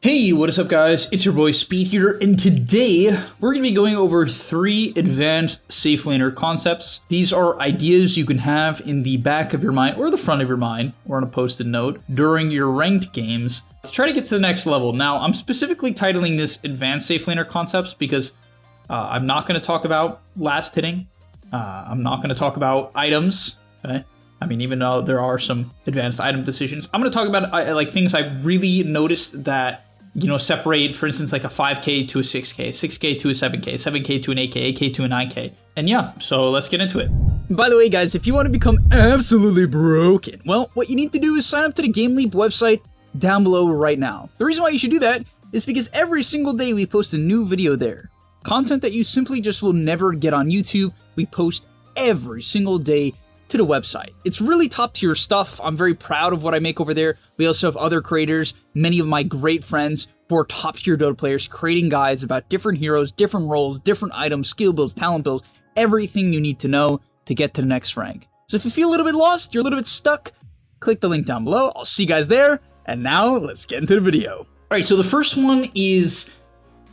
Hey, what is up guys? It's your boy Speed here, and today we're going to be going over 3 advanced safe laner concepts. These are ideas you can have in the back of your mind or the front of your mind or on a post-it note during your ranked games to try to get to the next level. Now, I'm specifically titling this advanced safe laner concepts because I'm not going to talk about last hitting. I'm not going to talk about items, okay? I mean, even though there are some advanced item decisions, I'm going to talk about like things I've really noticed that, you know, separate, for instance, like a 5K to a 6K, 6K to a 7K, 7K to an 8K, 8K to a 9K. And yeah, so let's get into it. By the way, guys, if you want to become absolutely broken, well, what you need to do is sign up to the gameleap website down below right now. The reason why you should do that is because every single day we post a new video there. Content that you simply just will never get on YouTube, we post every single day to the website. It's really top tier stuff. I'm very proud of what I make over there. We also have other creators, many of my great friends who are top tier Dota players, creating guides about different heroes, different roles, different items, skill builds, talent builds, everything you need to know to get to the next rank. So if you feel a little bit lost, you're a little bit stuck, click the link down below. I'll see you guys there. And now let's get into the video. All right, so the first one is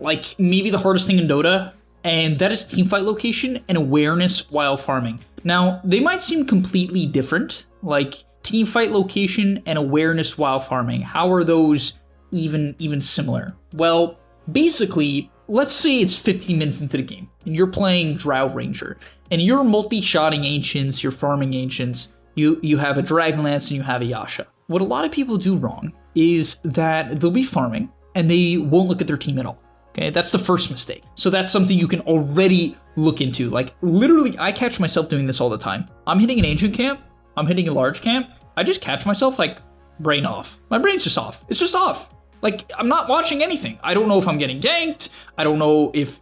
like maybe the hardest thing in Dota, and that is teamfight location and awareness while farming. Now, they might seem completely different, like teamfight location and awareness while farming. How are those even similar? Well, basically, let's say it's 15 minutes into the game, and you're playing Drow Ranger, and you're multi-shotting Ancients, you're farming Ancients, you have a Dragon Lance, and you have a Yasha. What a lot of people do wrong is that they'll be farming, and they won't look at their team at all. Okay, that's the first mistake. So that's something you can already look into. Like literally, I catch myself doing this all the time. I'm hitting an ancient camp, I'm hitting a large camp. I just catch myself like brain off. My brain's just off. It's just off. Like I'm not watching anything. I don't know if I'm getting ganked. I don't know if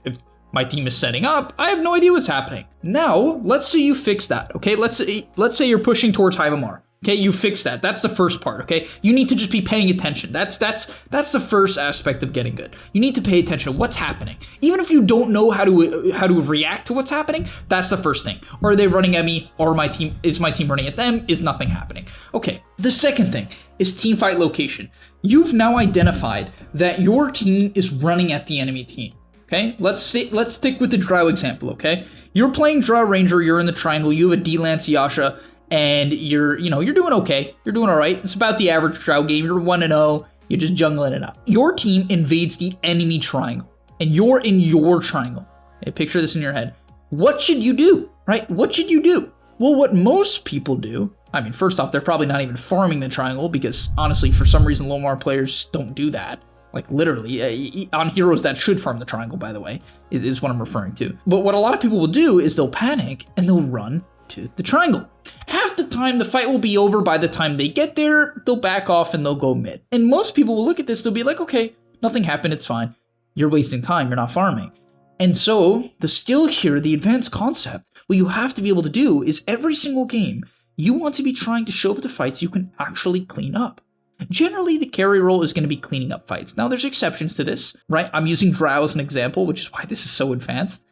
my team is setting up. I have no idea what's happening. Now, let's say you fix that. Okay, let's say you're pushing towards high MMR. Okay, you fix that. That's the first part, okay? You need to just be paying attention. That's the first aspect of getting good. You need to pay attention to what's happening. Even if you don't know how to react to what's happening, that's the first thing. Are they running at me? Or is my team running at them? Is nothing happening? Okay, the second thing is teamfight location. You've now identified that your team is running at the enemy team. Okay, let's stick with the Drow example, okay? You're playing Drow Ranger, you're in the triangle, you have a D-Lance Yasha, and you're doing okay. You're doing all right. It's about the average Drow game. You're 1-0. You're just jungling it up. Your team invades the enemy triangle, and you're in your triangle. Okay, picture this in your head. What should you do, right? What should you do? Well, what most people do, I mean, first off, they're probably not even farming the triangle because, honestly, for some reason, low MMR players don't do that. Like, literally, on heroes that should farm the triangle, by the way, is what I'm referring to. But what a lot of people will do is they'll panic, and they'll run to the triangle. Half the time, the fight will be over by the time they get there, they'll back off and they'll go mid. And most people will look at this, they'll be like, okay, nothing happened, it's fine. You're wasting time, you're not farming. And so, the skill here, the advanced concept, what you have to be able to do is every single game, you want to be trying to show up to fights you can actually clean up. Generally, the carry role is going to be cleaning up fights. Now, there's exceptions to this, right? I'm using Drow as an example, which is why this is so advanced.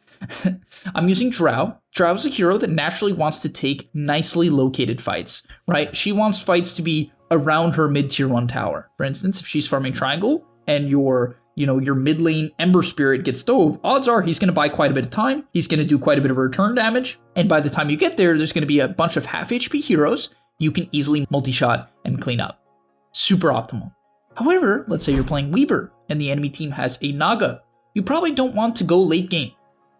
I'm using Drow. Drow is a hero that naturally wants to take nicely located fights, right? She wants fights to be around her mid-tier 1 tower. For instance, if she's farming triangle and your mid lane Ember Spirit gets dove, odds are he's going to buy quite a bit of time. He's going to do quite a bit of return damage. And by the time you get there, there's going to be a bunch of half HP heroes you can easily multi-shot and clean up. Super optimal. However, let's say you're playing Weaver and the enemy team has a Naga. You probably don't want to go late game.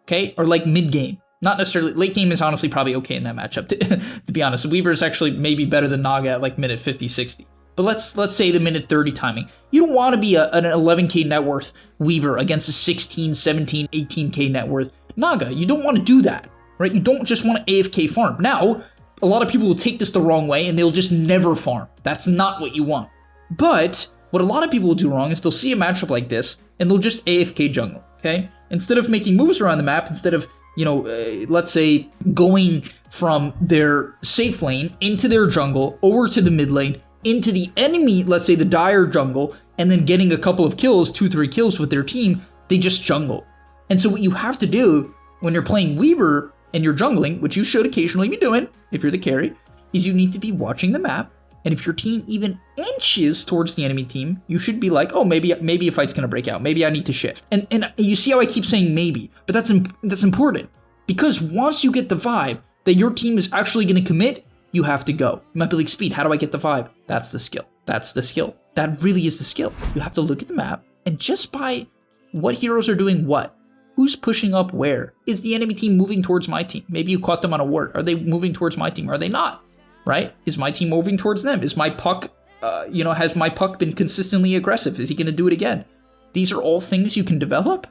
Okay, or like mid game. Not necessarily, late game is honestly probably okay in that matchup, to be honest. Weaver is actually maybe better than Naga at like minute 50, 60. But let's say the minute 30 timing. You don't want to be an 11k net worth Weaver against a 16, 17, 18k net worth Naga. You don't want to do that, right? You don't just want to AFK farm. Now, a lot of people will take this the wrong way and they'll just never farm. That's not what you want. But what a lot of people will do wrong is they'll see a matchup like this and they'll just AFK jungle, okay? Instead of making moves around the map, instead of, let's say going from their safe lane into their jungle, over to the mid lane, into the enemy, let's say the dire jungle, and then getting a couple of kills, 2-3 kills with their team, they just jungle. And so what you have to do when you're playing Weaver and you're jungling, which you should occasionally be doing if you're the carry, is you need to be watching the map And if your team even inches towards the enemy team, you should be like, oh, maybe a fight's gonna break out. Maybe I need to shift. And you see how I keep saying maybe, but that's important. Because once you get the vibe that your team is actually gonna commit, you have to go. You might be like, Speed, how do I get the vibe? That's the skill. That's the skill. That really is the skill. You have to look at the map, and just by what heroes are doing what, who's pushing up where, is the enemy team moving towards my team? Maybe you caught them on a ward. Are they moving towards my team? Are they not? Right? Is my team moving towards them? Is my puck, has my puck been consistently aggressive? Is he going to do it again? These are all things you can develop,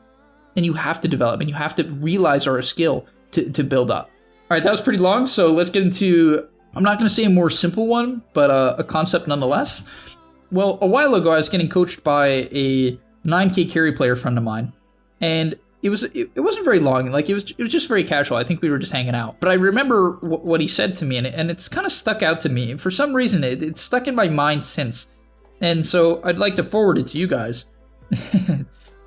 and you have to develop, and you have to realize are a skill to build up. All right, that was pretty long, so let's get into, I'm not going to say a more simple one, but a concept nonetheless. Well, a while ago, I was getting coached by a 9K carry player friend of mine, and it wasn't very long. Like, it was just very casual. I think we were just hanging out. But I remember what he said to me, and it's kind of stuck out to me. For some reason, it's stuck in my mind since. And so I'd like to forward it to you guys.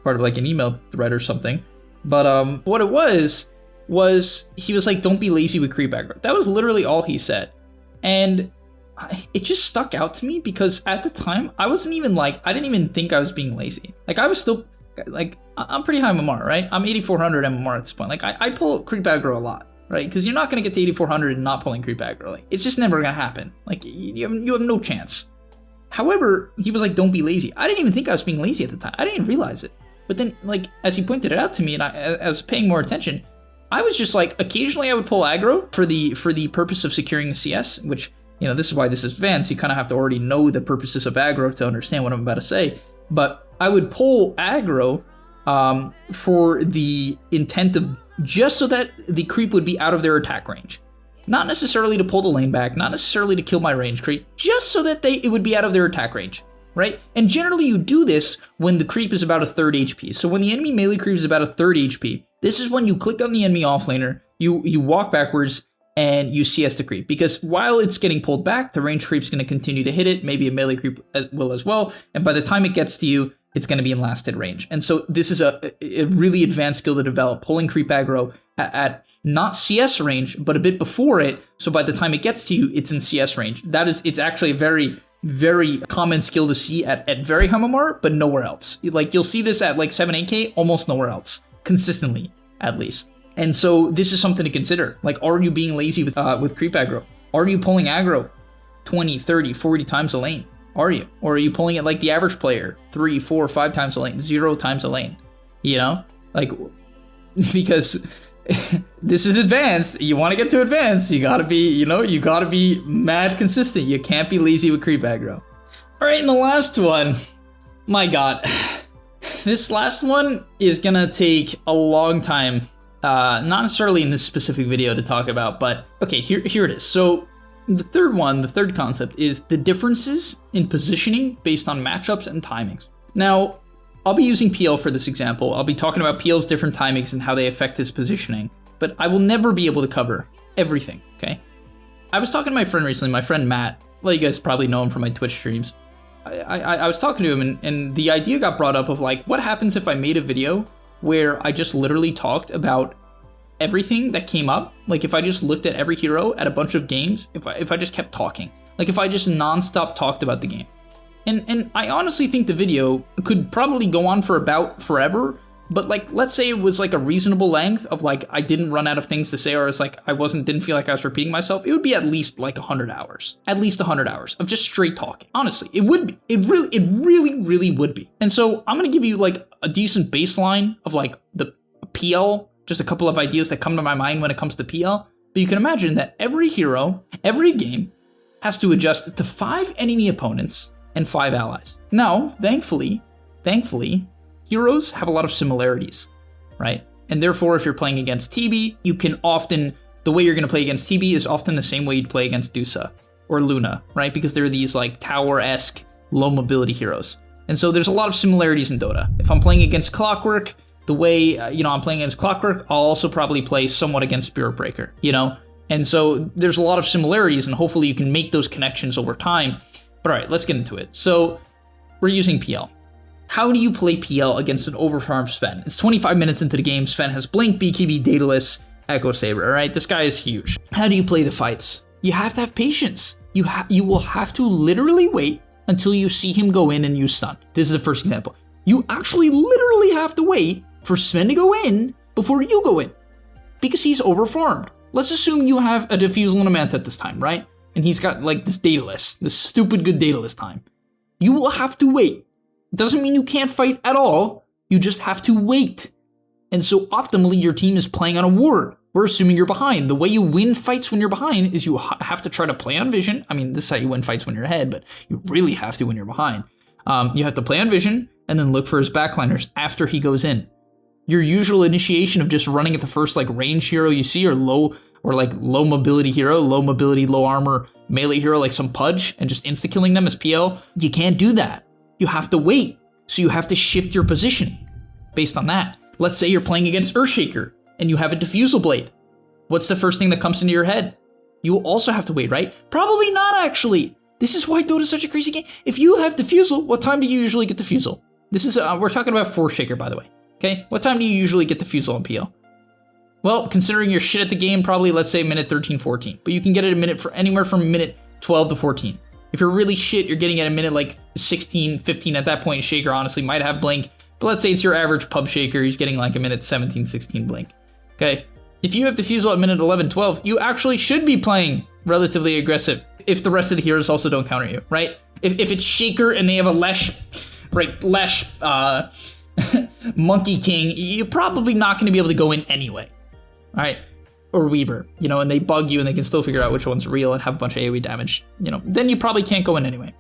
Part of like an email thread or something. But what it was he was like, don't be lazy with creep aggro. That was literally all he said. And it just stuck out to me because at the time, I didn't even think I was being lazy. Like, I was still, like, I'm pretty high MMR, right? I'm 8,400 MMR at this point. Like, I pull creep aggro a lot, right? Because you're not going to get to 8,400 and not pulling creep aggro. Like, it's just never going to happen. Like, you have no chance. However, he was like, don't be lazy. I didn't even think I was being lazy at the time. I didn't even realize it. But then, like, as he pointed it out to me and I was paying more attention, I was just like, occasionally I would pull aggro for the purpose of securing a CS, which, you know, this is why this is advanced. You kind of have to already know the purposes of aggro to understand what I'm about to say. But I would pull aggro for the intent of just so that the creep would be out of their attack range. Not necessarily to pull the lane back, not necessarily to kill my range creep, just so that it would be out of their attack range, right? And generally you do this when the creep is about a third HP. So when the enemy melee creep is about a third HP, this is when you click on the enemy offlaner, you walk backwards, and you CS the creep. Because while it's getting pulled back, the range creep's going to continue to hit it, maybe a melee creep will as well, and by the time it gets to you, it's going to be in last hit range. And so this is a really advanced skill to develop, pulling creep aggro at not CS range, but a bit before it, so by the time it gets to you, it's in CS range. It's actually a very, very common skill to see at very high MMR, but nowhere else. Like, you'll see this at like 7, 8K, almost nowhere else, consistently, at least. And so this is something to consider. Like, are you being lazy with creep aggro? Are you pulling aggro 20, 30, 40 times a lane? Are you? Or are you pulling it like the average player, 3, 4, 5 times a lane, 0 times a lane? You know? Like, because this is advanced. You want to get to advanced, you gotta be, you gotta be mad consistent. You can't be lazy with creep aggro. All right, and the last one, my God. This last one is gonna take a long time. Not necessarily in this specific video to talk about, but okay, here it is. So the third concept is the differences in positioning based on matchups and timings. Now, I'll be using PL for this example. I'll be talking about PL's different timings and how they affect his positioning, but I will never be able to cover everything, okay? I was talking to my friend recently, my friend Matt. Well, you guys probably know him from my Twitch streams. I was talking to him and the idea got brought up of like, what happens if I made a video where I just literally talked about everything that came up? Like, if I just looked at every hero at a bunch of games, if I just kept talking, like if I just nonstop talked about the game. And I honestly think the video could probably go on for about forever, but like, let's say it was like a reasonable length of like, I didn't run out of things to say, or it's like, didn't feel like I was repeating myself. It would be at least like 100 hours, at least 100 hours of just straight talking. Honestly, it would be, it really would be. And so I'm going to give you like a decent baseline of like the PL, just a couple of ideas that come to my mind when it comes to PL. But you can imagine that every hero, every game has to adjust to 5 enemy opponents and 5 allies. Now, thankfully, heroes have a lot of similarities, right? And therefore, if you're playing against TB, you can often, the way you're going to play against TB is often the same way you'd play against Dusa or Luna, right? Because they're these like tower-esque low mobility heroes. And so there's a lot of similarities in Dota. If I'm playing against Clockwork, the way, I'm playing against Clockwork, I'll also probably play somewhat against Spirit Breaker, And so there's a lot of similarities, and hopefully you can make those connections over time. But all right, let's get into it. So we're using PL. How do you play PL against an overfarmed Sven? It's 25 minutes into the game. Sven has Blink, BKB, Daedalus, Echo Saber, all right? This guy is huge. How do you play the fights? You have to have patience. you will have to literally wait until you see him go in and use stun. This is the first example. You actually literally have to wait for Sven to go in before you go in, because he's overfarmed. Let's assume you have a Diffusal and a Manta at this time, right? And he's got like this Daedalus, this stupid good Daedalus time. You will have to wait. It doesn't mean you can't fight at all. You just have to wait. And so optimally, your team is playing on a ward. We're assuming you're behind. The way you win fights when you're behind is you have to try to play on vision. I mean, this is how you win fights when you're ahead, but you really have to when you're behind. You have to play on vision and then look for his backliners after he goes in. Your usual initiation of just running at the first like range hero you see, or low mobility hero, low mobility, low armor melee hero like some Pudge, and just insta killing them as PL. You can't do that. You have to wait. So you have to shift your position based on that. Let's say you're playing against Earthshaker and you have a Diffusal Blade. What's the first thing that comes into your head? You will also have to wait, right? Probably not, actually. This is why Dota is such a crazy game. If you have Diffusal, what time do you usually get Diffusal? This is, we're talking about Force Shaker, by the way. Okay, what time do you usually get Diffusal on PL? Well, considering you're shit at the game, probably let's say minute 13, 14. But you can get it a minute for anywhere from minute 12 to 14. If you're really shit, you're getting at a minute like 16, 15. At that point, Shaker honestly might have Blink. But let's say it's your average pub Shaker, he's getting like a minute 17, 16 Blink. Okay, if you have Diffusal at minute 11, 12, you actually should be playing relatively aggressive if the rest of the heroes also don't counter you, right? If it's Shaker and they have a Lesh, right, Monkey King, you're probably not going to be able to go in anyway, all right? Or Weaver, you know, and they bug you and they can still figure out which one's real and have a bunch of AoE damage, you know, then you probably can't go in anyway,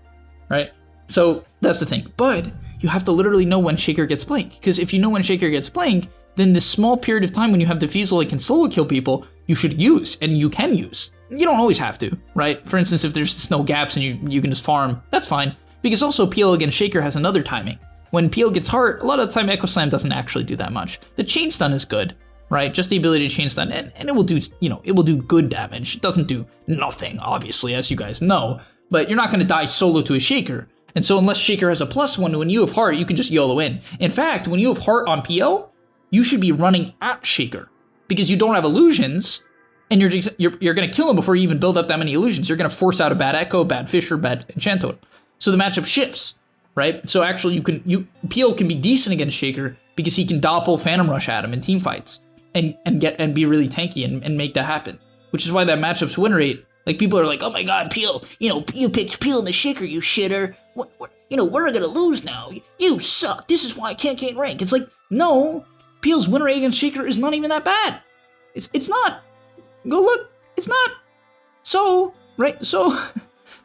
right? So that's the thing. But you have to literally know when Shaker gets Blink, because if you know when Shaker gets Blink, then this small period of time when you have Diffusal and can solo kill people, you should use, and you can use. You don't always have to, right? For instance, if there's just no gaps and you can just farm, that's fine. Because also PL against Shaker has another timing. When PL gets hurt, a lot of the time Echo Slam doesn't actually do that much. The chain stun is good, right? Just the ability to chain stun, and it will do, you know, it will do good damage. It doesn't do nothing, obviously, as you guys know, but you're not going to die solo to a Shaker. And so unless Shaker has a +1, when you have heart, you can just YOLO in. In fact, when you have heart on PL, you should be running at Shaker because you don't have illusions, and you're going to kill him before you even build up that many illusions. You're going to force out a bad Echo, bad Fisher, bad Enchant Totem. So the matchup shifts, right? So actually PL can be decent against Shaker because he can doppel Phantom Rush at him in team fights and be really tanky and make that happen. Which is why that matchup's win rate, like people are like, oh my god, PL, you know, you picked PL in the Shaker, you shitter. What, you know, we're gonna lose now. You suck. This is why I can't gain rank. It's like, no, PL's win rate against Shaker is not even that bad. It's not. Go look. It's not. So, right? So,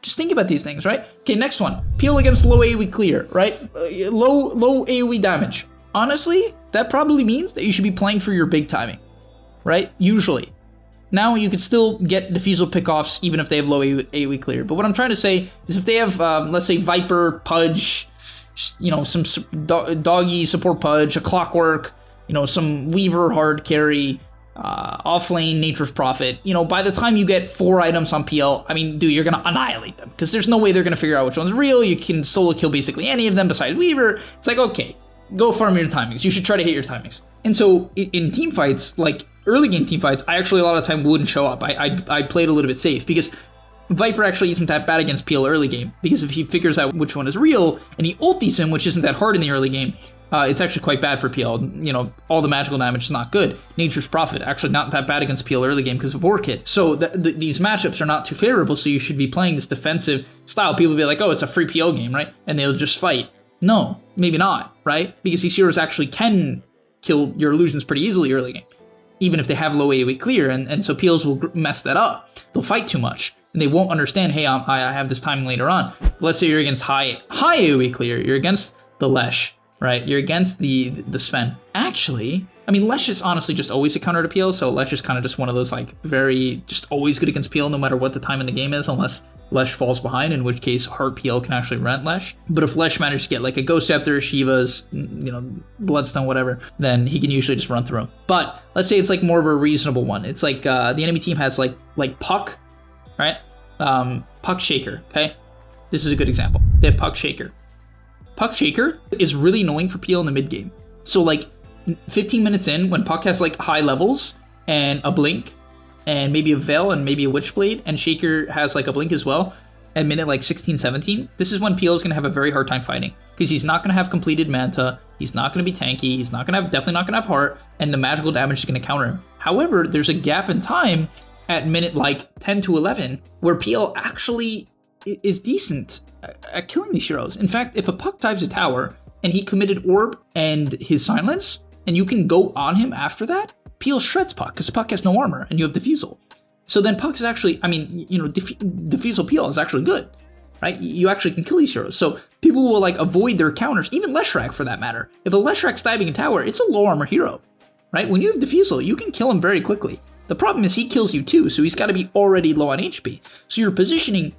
just think about these things, right? Okay, next one. PL against low AoE clear, right? Low AoE damage. Honestly, that probably means that you should be playing for your big timing, right? Usually. Now you could still get Diffusal pickoffs even if they have low AoE clear. But what I'm trying to say is if they have, let's say, Viper, Pudge, you know, some doggy support Pudge, a Clockwork, you know, some Weaver hard carry, offlane Nature's Prophet, you know, by the time you get 4 items on PL, I mean, dude, you're going to annihilate them because there's no way they're going to figure out which one's real. You can solo kill basically any of them besides Weaver. It's like, okay, go farm your timings. You should try to hit your timings. And so in team fights, like early game team fights, I actually a lot of the time wouldn't show up. I played a little bit safe because Viper actually isn't that bad against PL early game, because if he figures out which one is real and he ultis him, which isn't that hard in the early game, it's actually quite bad for PL. You know, all the magical damage is not good. Nature's Prophet, actually not that bad against PL early game because of Orchid. So these matchups are not too favorable, so you should be playing this defensive style. People will be like, oh, it's a free PL game, right? And they'll just fight. No, maybe not, right? Because these heroes actually can kill your illusions pretty easily early game, even if they have low AoE clear, and so PLs will mess that up. They'll fight too much, and they won't understand, hey, I have this timing later on. Let's say you're against high AoE clear, you're against the Lesh, right? You're against the Sven. Actually, I mean, Lesh is honestly just always a counter to PL, so Lesh is kind of just one of those, like, very, just always good against PL no matter what the time in the game is, unless Lesh falls behind, in which case Heart PL can actually rent Lesh. But if Lesh manages to get like a Ghost Scepter, Shiva's, you know, Bloodstone, whatever, then he can usually just run through him. But let's say it's like more of a reasonable one. It's like the enemy team has like Puck, right? Puck Shaker, okay? This is a good example. They have Puck Shaker. Puck Shaker is really annoying for PL in the mid game. So like 15 minutes in, when Puck has like high levels and a blink, and maybe a Veil and maybe a Witchblade, and Shaker has like a Blink as well, at minute like 16, 17, this is when PL is going to have a very hard time fighting, because he's not going to have completed Manta, he's not going to be tanky, he's not going to have, definitely not going to have Heart, and the magical damage is going to counter him. However, there's a gap in time at minute like 10 to 11 where PL actually is decent at killing these heroes. In fact, if a Puck dives a tower and he committed Orb and his Silence, and you can go on him after that, PL shreds Puck, because Puck has no armor and you have Diffusal. So then Puck is actually, I mean, you know, Diffusal PL is actually good, right? You actually can kill these heroes. So people will like avoid their counters, even Leshrac for that matter. If a Leshrac's diving a tower, it's a low armor hero, right? When you have Diffusal, you can kill him very quickly. The problem is he kills you too, so he's got to be already low on HP. So your positioning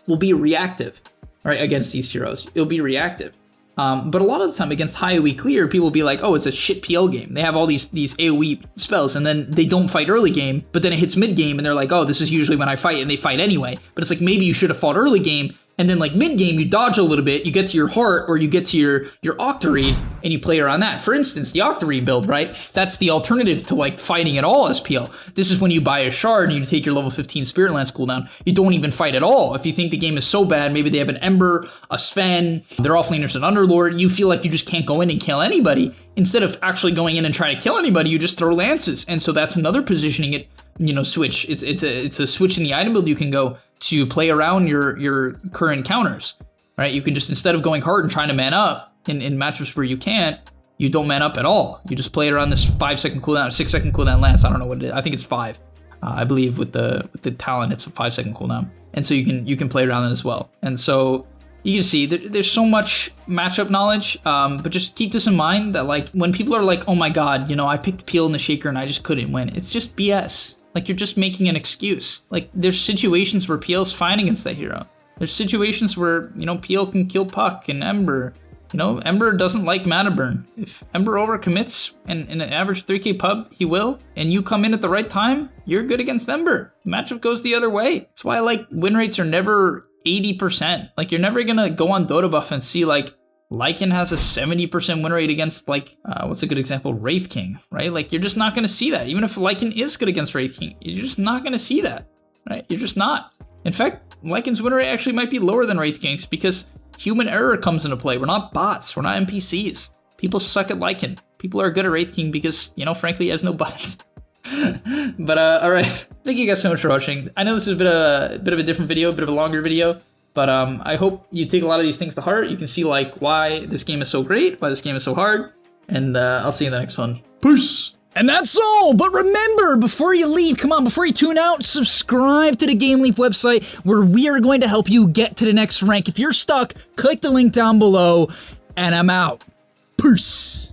will be reactive, right, against these heroes. It'll be reactive. But a lot of the time against high AoE clear, people will be like, oh, it's a shit PL game. They have all these AoE spells, and then they don't fight early game, but then it hits mid game, and they're like, oh, this is usually when I fight, and they fight anyway. But it's like, maybe you should have fought early game, and then like mid game, you dodge a little bit, you get to your Heart, or you get to your Octarine, and you play around that. For instance, the Octarine build, right? That's the alternative to like fighting at all as PL. This is when you buy a shard and you take your level 15 Spirit Lance cooldown. You don't even fight at all. If you think the game is so bad, maybe they have an Ember, a Sven, they're offlaners an Underlord, you feel like you just can't go in and kill anybody. Instead of actually going in and trying to kill anybody, you just throw lances. And so that's another positioning it, you know, switch. It's a switch in the item build you can go to play around your current counters, right? You can just, instead of going hard and trying to man up in matchups where you can't, you don't man up at all. You just play it around this 5-second cooldown, 6-second cooldown lance. I don't know what it is. I think it's 5. I believe with the talent, it's a 5-second cooldown. And so you can play around it as well. And so you can see there's so much matchup knowledge, but just keep this in mind that like when people are like, oh my god, you know, I picked Peel and the Shaker and I just couldn't win. It's just BS. Like, you're just making an excuse. Like, there's situations where PL's fine against that hero. There's situations where, you know, PL can kill Puck and Ember. You know, Ember doesn't like mana burn. If Ember overcommits in an average 3k pub, he will, and you come in at the right time, you're good against Ember. The matchup goes the other way. That's why, like, win rates are never 80%. Like, you're never gonna go on Dota buff and see, like, Lycan has a 70% win rate against, like, what's a good example? Wraith King, right? Like, you're just not going to see that. Even if Lycan is good against Wraith King, you're just not going to see that, right? You're just not. In fact, Lycan's win rate actually might be lower than Wraith King's because human error comes into play. We're not bots. We're not NPCs. People suck at Lycan. People are good at Wraith King because, you know, frankly, he has no buttons. But, all right. Thank you guys so much for watching. I know this is a bit of a different video, a bit of a longer video. But I hope you take a lot of these things to heart. You can see like why this game is so great, why this game is so hard, and I'll see you in the next one. Peace! And that's all, but remember, before you leave, come on, before you tune out, subscribe to the GameLeap website where we are going to help you get to the next rank. If you're stuck, click the link down below, and I'm out. Peace!